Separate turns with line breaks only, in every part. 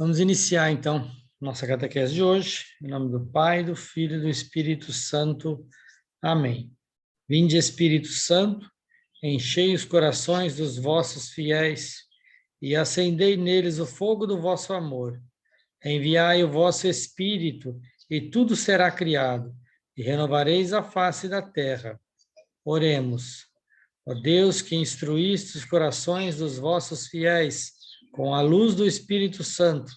Vamos iniciar, então, nossa catequese de hoje. Em nome do Pai, do Filho e do Espírito Santo. Amém. Vinde, Espírito Santo, enchei os corações dos vossos fiéis e acendei neles o fogo do vosso amor. Enviai o vosso Espírito, e tudo será criado, e renovareis a face da terra. Oremos. Ó Deus, que instruíste os corações dos vossos fiéis com a luz do Espírito Santo,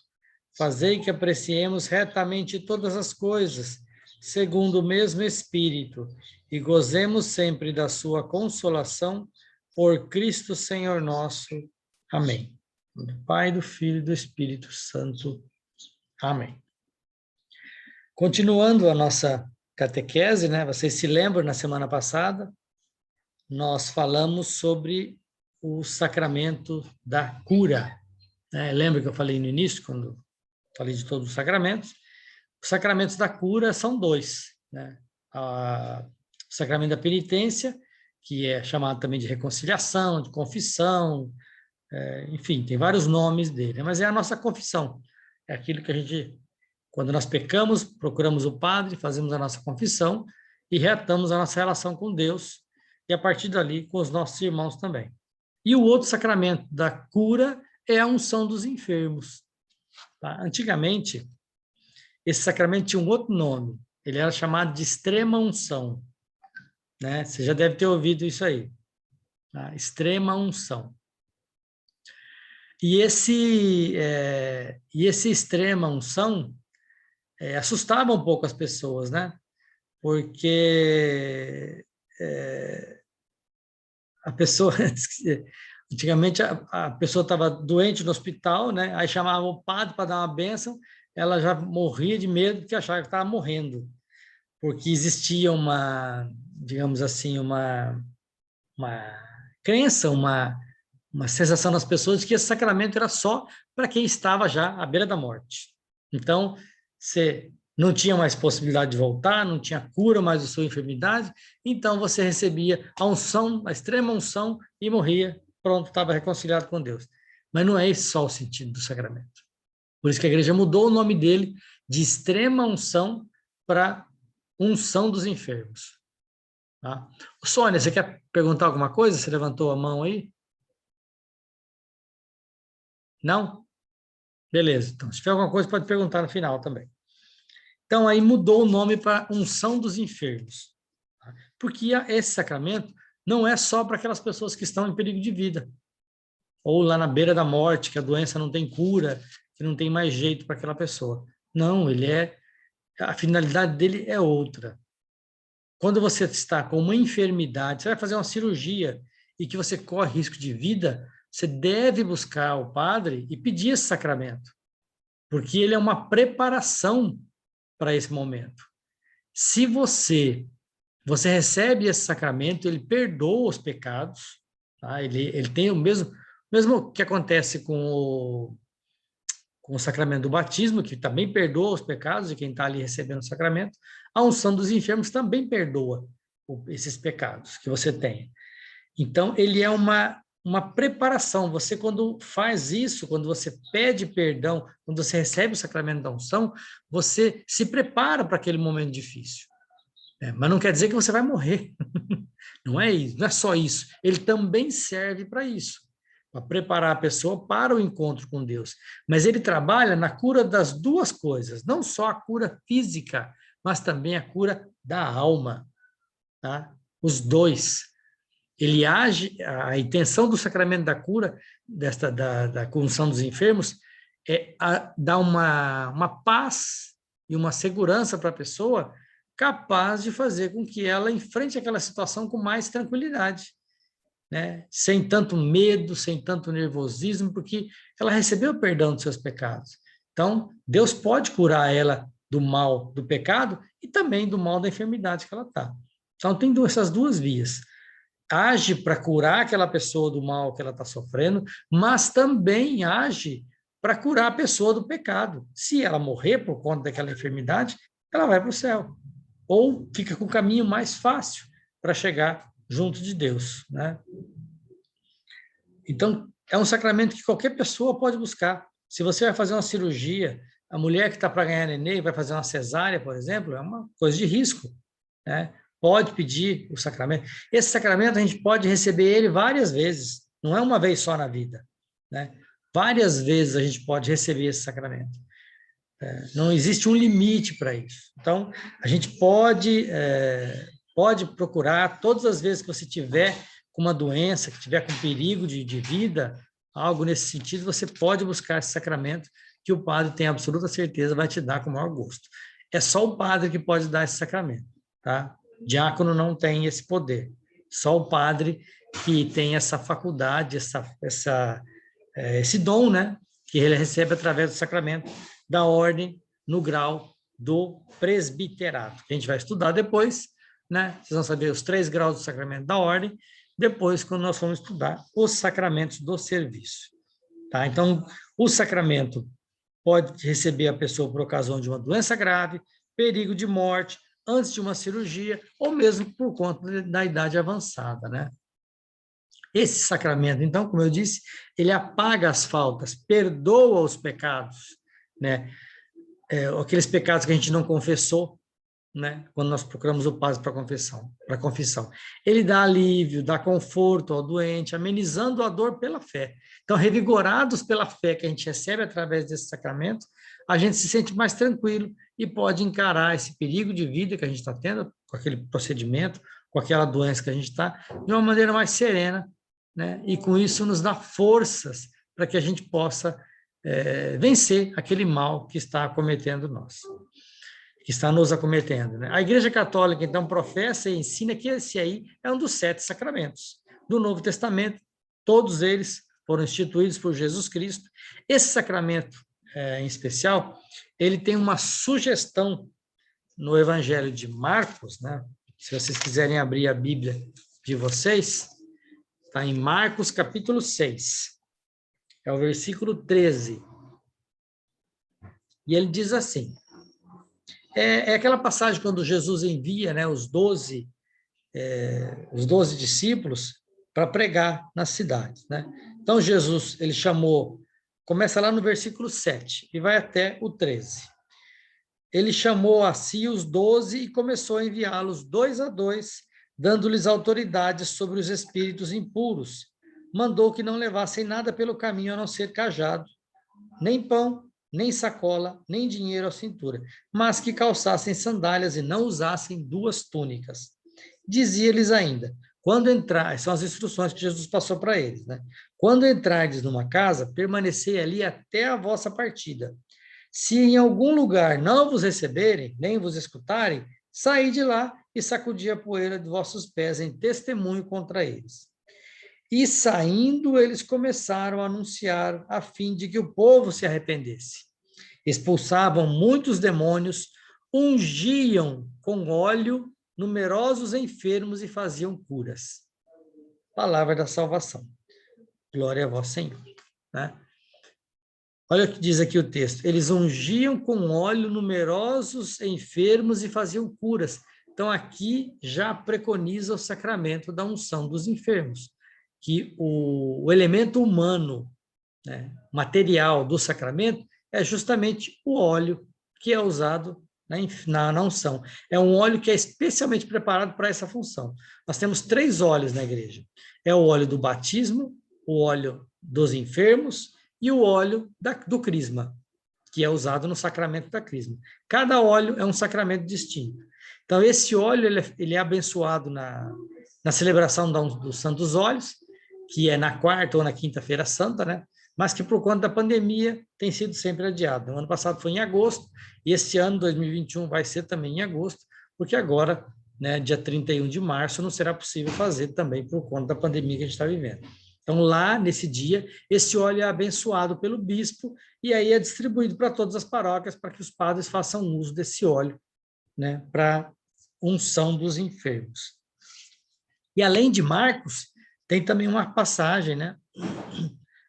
fazei que apreciemos retamente todas as coisas, segundo o mesmo Espírito, e gozemos sempre da sua consolação, por Cristo Senhor nosso. Amém. Do Pai, do Filho e do Espírito Santo. Amém. Continuando a nossa catequese, né? Vocês se lembram, na semana passada, nós falamos sobre o sacramento da cura, né? Lembra que eu falei no início, quando falei de todos os sacramentos? Os sacramentos da cura são dois, né? O sacramento da penitência, que é chamado também de reconciliação, de confissão, enfim, tem vários nomes dele, mas é a nossa confissão. É aquilo que a gente, quando nós pecamos, procuramos o padre, fazemos a nossa confissão e reatamos a nossa relação com Deus e, a partir dali, com os nossos irmãos também. E o outro sacramento da cura é a unção dos enfermos. Tá? Antigamente, esse sacramento tinha um outro nome. Ele era chamado de extrema unção. Né? Você já deve ter ouvido isso aí. Tá? Extrema unção. E esse extrema unção assustava um pouco as pessoas, né? Porque a pessoa, antigamente a pessoa estava doente no hospital, né? Aí chamava o padre para dar uma bênção, ela já morria de medo porque achava que estava morrendo, porque existia uma, digamos assim, uma crença, uma sensação nas pessoas de que esse sacramento era só para quem estava já à beira da morte. Então, você não tinha mais possibilidade de voltar, não tinha cura mais da sua enfermidade, então você recebia a unção, a extrema unção e morria, pronto, estava reconciliado com Deus. Mas não é esse só o sentido do sacramento. Por isso que a igreja mudou o nome dele de extrema unção para unção dos enfermos. Tá? Sônia, você quer perguntar alguma coisa? Você levantou a mão aí? Não? Beleza. Então, se tiver alguma coisa, pode perguntar no final também. Então, aí mudou o nome para unção dos enfermos. Tá? Porque esse sacramento não é só para aquelas pessoas que estão em perigo de vida, ou lá na beira da morte, que a doença não tem cura, que não tem mais jeito para aquela pessoa. Não, a finalidade dele é outra. Quando você está com uma enfermidade, você vai fazer uma cirurgia e que você corre risco de vida, você deve buscar o padre e pedir esse sacramento, porque ele é uma preparação para esse momento. Se você recebe esse sacramento, ele perdoa os pecados, tá? Ele tem o mesmo que acontece com o sacramento do batismo, que também perdoa os pecados de quem está ali recebendo o sacramento. A unção dos enfermos também perdoa esses pecados que você tem. Então, ele é uma preparação. Você, quando faz isso, quando você pede perdão, quando você recebe o sacramento da unção, você se prepara para aquele momento difícil. Mas não quer dizer que você vai morrer. Não é isso, não é só isso. Ele também serve para isso, para preparar a pessoa para o encontro com Deus. Mas ele trabalha na cura das duas coisas, não só a cura física, mas também a cura da alma. Tá? Os dois. Ele age, a intenção do sacramento da cura, da unção dos enfermos, é dar uma paz e uma segurança para a pessoa, capaz de fazer com que ela enfrente aquela situação com mais tranquilidade, né? Sem tanto medo, sem tanto nervosismo, porque ela recebeu o perdão dos seus pecados. Então, Deus pode curar ela do mal do pecado e também do mal da enfermidade que ela está. Então, tem essas duas vias. Age para curar aquela pessoa do mal que ela está sofrendo, mas também age para curar a pessoa do pecado. Se ela morrer por conta daquela enfermidade, ela vai para o céu. Ou fica com o caminho mais fácil para chegar junto de Deus, né? Então, é um sacramento que qualquer pessoa pode buscar. Se você vai fazer uma cirurgia, a mulher que está para ganhar neném vai fazer uma cesárea, por exemplo, é uma coisa de risco, né? Pode pedir o sacramento. Esse sacramento a gente pode receber ele várias vezes, não é uma vez só na vida, né? Várias vezes a gente pode receber esse sacramento. Não existe um limite para isso. Então, a gente pode procurar, todas as vezes que você tiver com uma doença, que tiver com perigo de vida, algo nesse sentido, você pode buscar esse sacramento que o padre tem absoluta certeza vai te dar com o maior gosto. É só o padre que pode dar esse sacramento, tá? Diácono não tem esse poder. Só o padre que tem essa faculdade, esse dom, né? Que ele recebe através do sacramento da ordem no grau do presbiterato. A gente vai estudar depois, né? Vocês vão saber os 3 graus do sacramento da ordem, depois, quando nós formos estudar os sacramentos do serviço. Tá? Então, o sacramento pode receber a pessoa por ocasião de uma doença grave, perigo de morte, antes de uma cirurgia, ou mesmo por conta da idade avançada, né? Esse sacramento, então, como eu disse, ele apaga as faltas, perdoa os pecados, né? Aqueles pecados que a gente não confessou, né? Quando nós procuramos o padre para confissão. Ele dá alívio, dá conforto ao doente, amenizando a dor pela fé. Então, revigorados pela fé que a gente recebe através desse sacramento, a gente se sente mais tranquilo e pode encarar esse perigo de vida que a gente está tendo, com aquele procedimento, com aquela doença que a gente está, de uma maneira mais serena, né? E com isso nos dá forças para que a gente possa vencer aquele mal que está acometendo nós, que está nos acometendo, né? A Igreja Católica, então, professa e ensina que esse aí é um dos 7 sacramentos do Novo Testamento, todos eles foram instituídos por Jesus Cristo. Esse sacramento, em especial, ele tem uma sugestão no Evangelho de Marcos, né? Se vocês quiserem abrir a Bíblia de vocês, está em Marcos, capítulo 6, é o versículo 13. E ele diz assim, é aquela passagem quando Jesus envia, né, os 12 discípulos para pregar nas cidades, né? Então, Jesus, ele chamou, começa lá no versículo 7 e vai até o 13. Ele chamou a si os 12 e começou a enviá-los 2 a 2, dando-lhes autoridade sobre os espíritos impuros. Mandou que não levassem nada pelo caminho a não ser cajado, nem pão, nem sacola, nem dinheiro à cintura, mas que calçassem sandálias e não usassem 2 túnicas. Dizia-lhes ainda, quando entrar, são as instruções que Jesus passou para eles, né? Quando entrardes numa casa, permanecei ali até a vossa partida. Se em algum lugar não vos receberem, nem vos escutarem, saí de lá e sacudi a poeira de vossos pés em testemunho contra eles. E saindo, eles começaram a anunciar a fim de que o povo se arrependesse. Expulsavam muitos demônios, ungiam com óleo numerosos enfermos e faziam curas. Palavra da salvação. Glória a vós, Senhor. Né? Olha o que diz aqui o texto. Eles ungiam com óleo numerosos enfermos e faziam curas. Então, aqui já preconiza o sacramento da unção dos enfermos, que o elemento humano, né, material do sacramento, é justamente o óleo que é usado na unção. É um óleo que é especialmente preparado para essa função. Nós temos 3 óleos na igreja. É o óleo do batismo, o óleo dos enfermos e o óleo do crisma, que é usado no sacramento da crisma. Cada óleo é um sacramento distinto. Então, esse óleo ele é abençoado na celebração dos Santos Óleos, que é na 4ª ou na 5ª-feira santa, né? Mas que por conta da pandemia tem sido sempre adiado. No ano passado foi em agosto, e esse ano, 2021, vai ser também em agosto, porque agora, né, dia 31 de março, não será possível fazer também por conta da pandemia que a gente está vivendo. Então, lá, nesse dia, esse óleo é abençoado pelo bispo e aí é distribuído para todas as paróquias para que os padres façam uso desse óleo, né, para unção dos enfermos. E além de Marcos, tem também uma passagem, né,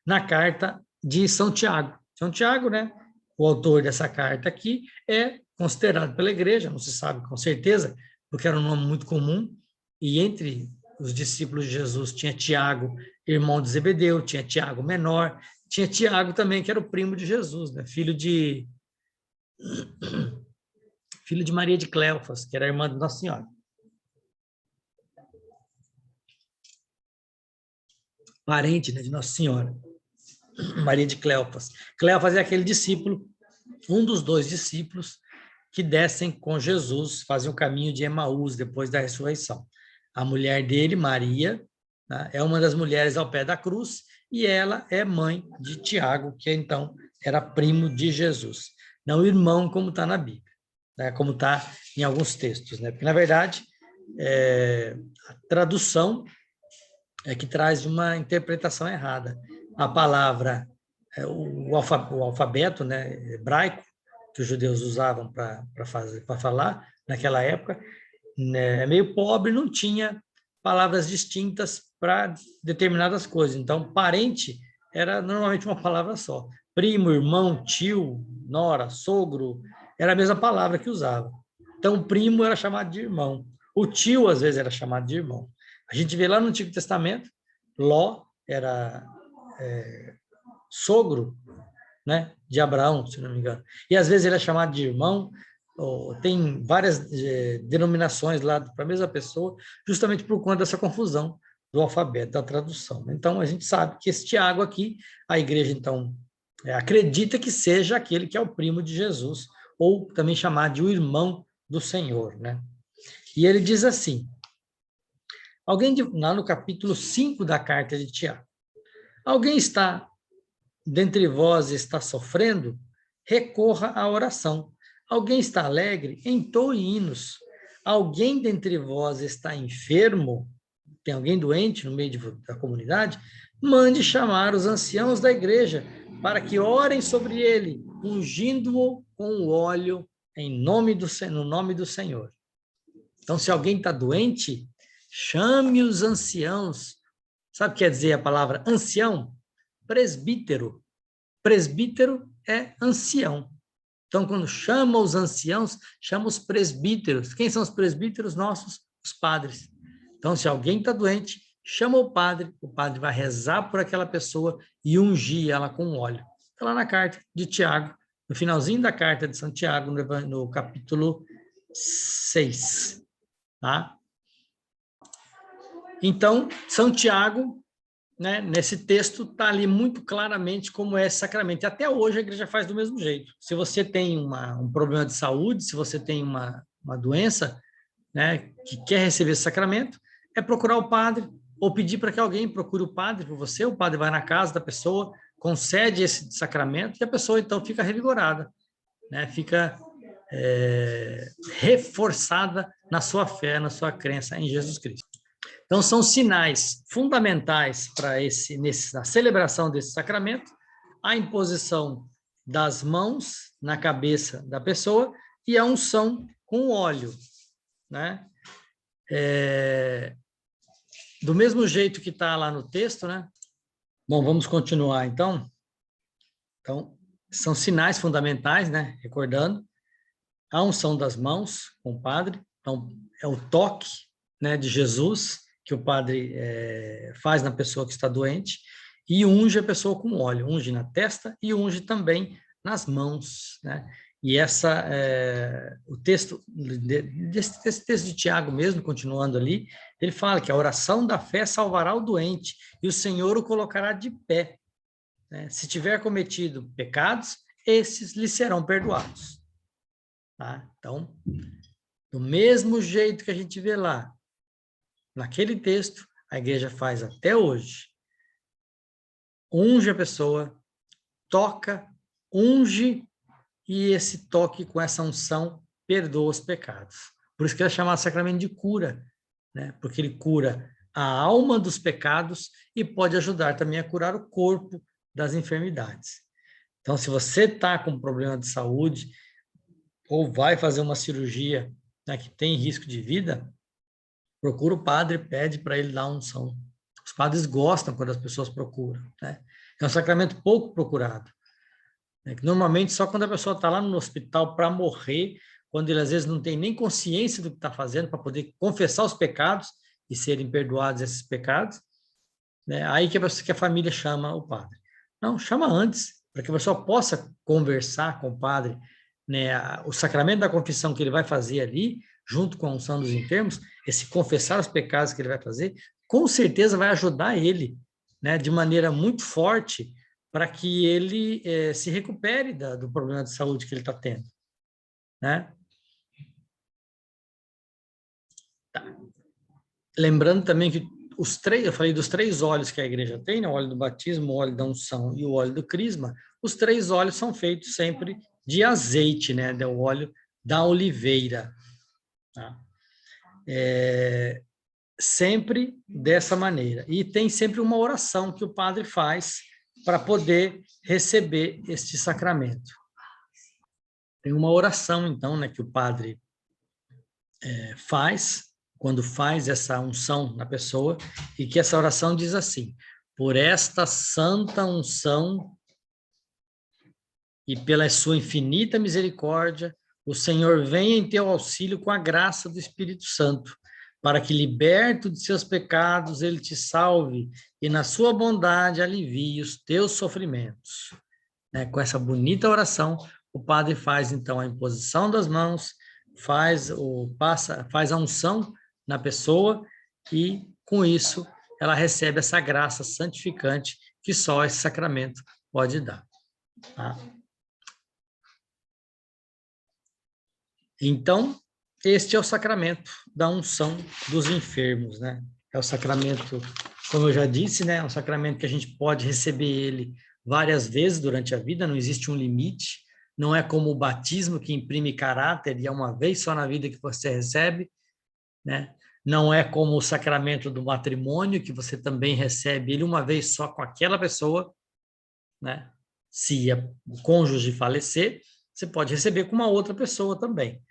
na carta de São Tiago. São Tiago, né, o autor dessa carta aqui, é considerado pela igreja, não se sabe com certeza, porque era um nome muito comum, e entre os discípulos de Jesus tinha Tiago, irmão de Zebedeu, tinha Tiago menor, tinha Tiago também, que era o primo de Jesus, né? Filho de Maria de Cleofas, que era irmã de Nossa Senhora. Parente, né, de Nossa Senhora, Maria de Cleofas. Cleofas é aquele discípulo, um dos 2 discípulos que descem com Jesus, fazem o caminho de Emaús depois da ressurreição. A mulher dele, Maria, né, é uma das mulheres ao pé da cruz e ela é mãe de Tiago, que então era primo de Jesus. Não irmão, como está na Bíblia, né, como está em alguns textos, né? Porque, na verdade, a tradução é que traz uma interpretação errada. A palavra, o alfabeto, né, hebraico, que os judeus usavam para falar naquela época, né, é meio pobre, não tinha palavras distintas para determinadas coisas. Então, parente era normalmente uma palavra só. Primo, irmão, tio, nora, sogro, era a mesma palavra que usava. Então, primo era chamado de irmão. O tio, às vezes, era chamado de irmão. A gente vê lá no Antigo Testamento, Ló era sogro, né, de Abraão, se não me engano. E às vezes ele é chamado de irmão, tem várias denominações lá para a mesma pessoa, justamente por conta dessa confusão do alfabeto, da tradução. Então, a gente sabe que esse Tiago aqui, a igreja, então, acredita que seja aquele que é o primo de Jesus, ou também chamado de o irmão do Senhor, né? E ele diz assim, lá no capítulo 5 da carta de Tiago, alguém está dentre vós está sofrendo, recorra à oração. Alguém está alegre, entoe hinos. Alguém dentre vós está enfermo, tem alguém doente no meio da comunidade, mande chamar os anciãos da igreja para que orem sobre ele, ungindo-o com o óleo no nome do Senhor. Então, se alguém está doente, chame os anciãos. Sabe o que quer dizer a palavra ancião? Presbítero. Presbítero é ancião. Então, quando chama os anciãos, chama os presbíteros. Quem são os presbíteros? Nossos, os padres. Então, se alguém está doente, chama o padre vai rezar por aquela pessoa e ungir ela com óleo. Está lá na carta de Tiago, no finalzinho da carta de São Tiago, no capítulo 6. Tá? Então, São Tiago, né, nesse texto está ali muito claramente como é esse sacramento. E até hoje a igreja faz do mesmo jeito. Se você tem um problema de saúde, se você tem uma doença, né, que quer receber esse sacramento, é procurar o padre ou pedir para que alguém procure o padre por você. O padre vai na casa da pessoa, concede esse sacramento e a pessoa então fica revigorada, né, fica reforçada na sua fé, na sua crença em Jesus Cristo. Então, são sinais fundamentais para na celebração desse sacramento, a imposição das mãos na cabeça da pessoa e a unção com óleo, né? Do mesmo jeito que está lá no texto, né? Bom, vamos continuar, então. Então, são sinais fundamentais, né? Recordando, a unção das mãos com o padre, então, é o toque, né, de Jesus, que o padre faz na pessoa que está doente, e unge a pessoa com óleo, unge na testa e unge também nas mãos, né? E o texto, desse texto de Tiago mesmo, continuando ali, ele fala que a oração da fé salvará o doente e o Senhor o colocará de pé, né? Se tiver cometido pecados, esses lhe serão perdoados. Tá? Então, do mesmo jeito que a gente vê lá, naquele texto, a igreja faz até hoje. Unge a pessoa, toca, unge, e esse toque com essa unção perdoa os pecados. Por isso que ele é chamado sacramento de cura, né? Porque ele cura a alma dos pecados e pode ajudar também a curar o corpo das enfermidades. Então, se você está com problema de saúde ou vai fazer uma cirurgia, né, que tem risco de vida, procura o padre, pede para ele dar unção. Os padres gostam quando as pessoas procuram, né? É um sacramento pouco procurado, né? Normalmente só quando a pessoa está lá no hospital para morrer, quando ele às vezes não tem nem consciência do que está fazendo para poder confessar os pecados e serem perdoados esses pecados, né? Aí que a família chama o padre. Não, chama antes, para que a pessoa possa conversar com o padre, né? O sacramento da confissão que ele vai fazer ali, junto com a unção dos enfermos, esse confessar os pecados que ele vai fazer, com certeza vai ajudar ele, né, de maneira muito forte, para que ele se recupere do problema de saúde que ele está tendo, né? Tá. Lembrando também que os três, eu falei dos 3 óleos que a igreja tem, né? O óleo do batismo, o óleo da unção e o óleo do crisma. Os 3 óleos são feitos sempre de azeite, né? O óleo da oliveira. Tá? Sempre dessa maneira. E tem sempre uma oração que o padre faz para poder receber este sacramento. Tem uma oração, então, né, que o padre faz, quando faz essa unção na pessoa, e que essa oração diz assim: por esta santa unção e pela sua infinita misericórdia, o Senhor venha em teu auxílio com a graça do Espírito Santo, para que, liberto de seus pecados, ele te salve e, na sua bondade, alivie os teus sofrimentos. Né? Com essa bonita oração, o padre faz, então, a imposição das mãos, faz a unção na pessoa e, com isso, ela recebe essa graça santificante que só esse sacramento pode dar. Tá? Então, este é o sacramento da unção dos enfermos, né? É o sacramento, como eu já disse, né? É um sacramento que a gente pode receber ele várias vezes durante a vida, não existe um limite, não é como o batismo que imprime caráter e é uma vez só na vida que você recebe, né? Não é como o sacramento do matrimônio, que você também recebe ele uma vez só com aquela pessoa, né? Se o cônjuge falecer, você pode receber com uma outra pessoa também,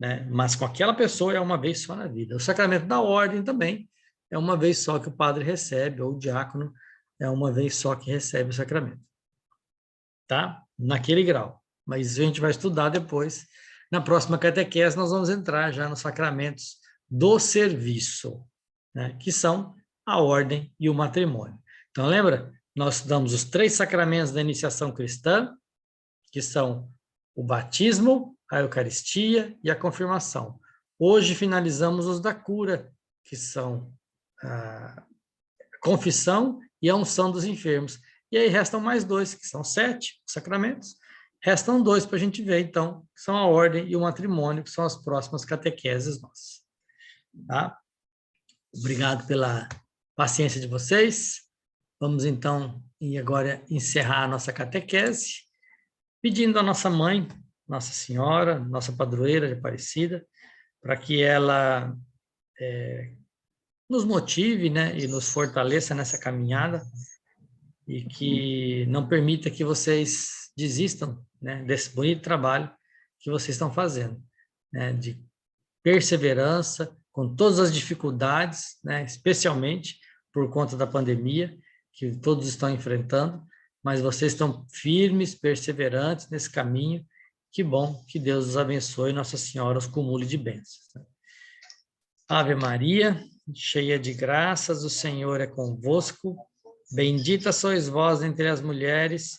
né? Mas com aquela pessoa é uma vez só na vida. O sacramento da ordem também é uma vez só que o padre recebe, ou o diácono é uma vez só que recebe o sacramento. Tá? Naquele grau. Mas a gente vai estudar depois. Na próxima catequese nós vamos entrar já nos sacramentos do serviço, né? Que são a ordem e o matrimônio. Então lembra? Nós estudamos os 3 sacramentos da iniciação cristã, que são o batismo, a Eucaristia e a confirmação. Hoje finalizamos os da cura, que são a confissão e a unção dos enfermos. E aí restam mais 2, que são 7 sacramentos. Restam 2 para a gente ver, então, que são a ordem e o matrimônio, que são as próximas catequeses nossas. Tá? Obrigado pela paciência de vocês. Vamos, então, agora encerrar a nossa catequese, pedindo à nossa mãe, Nossa Senhora, nossa padroeira de Aparecida, para que ela nos motive, né, e nos fortaleça nessa caminhada e que não permita que vocês desistam, né, desse bonito trabalho que vocês estão fazendo, né, de perseverança com todas as dificuldades, né, especialmente por conta da pandemia que todos estão enfrentando, mas vocês estão firmes, perseverantes nesse caminho. Que bom, que Deus os abençoe, Nossa Senhora os cumule de bênçãos. Ave Maria, cheia de graças, o Senhor é convosco. Bendita sois vós entre as mulheres,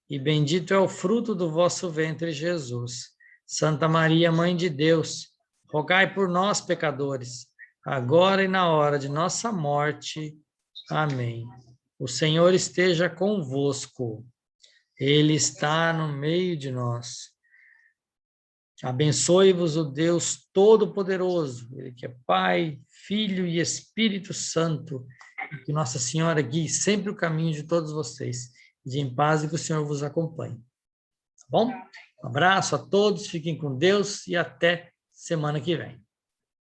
e bendito é o fruto do vosso ventre, Jesus. Santa Maria, Mãe de Deus, rogai por nós, pecadores, agora e na hora de nossa morte. Amém. O Senhor esteja convosco. Ele está no meio de nós. Abençoe-vos o Deus Todo-Poderoso, Ele que é Pai, Filho e Espírito Santo, e que Nossa Senhora guie sempre o caminho de todos vocês. E em paz e que o Senhor vos acompanhe. Tá bom? Um abraço a todos, fiquem com Deus e até semana que vem.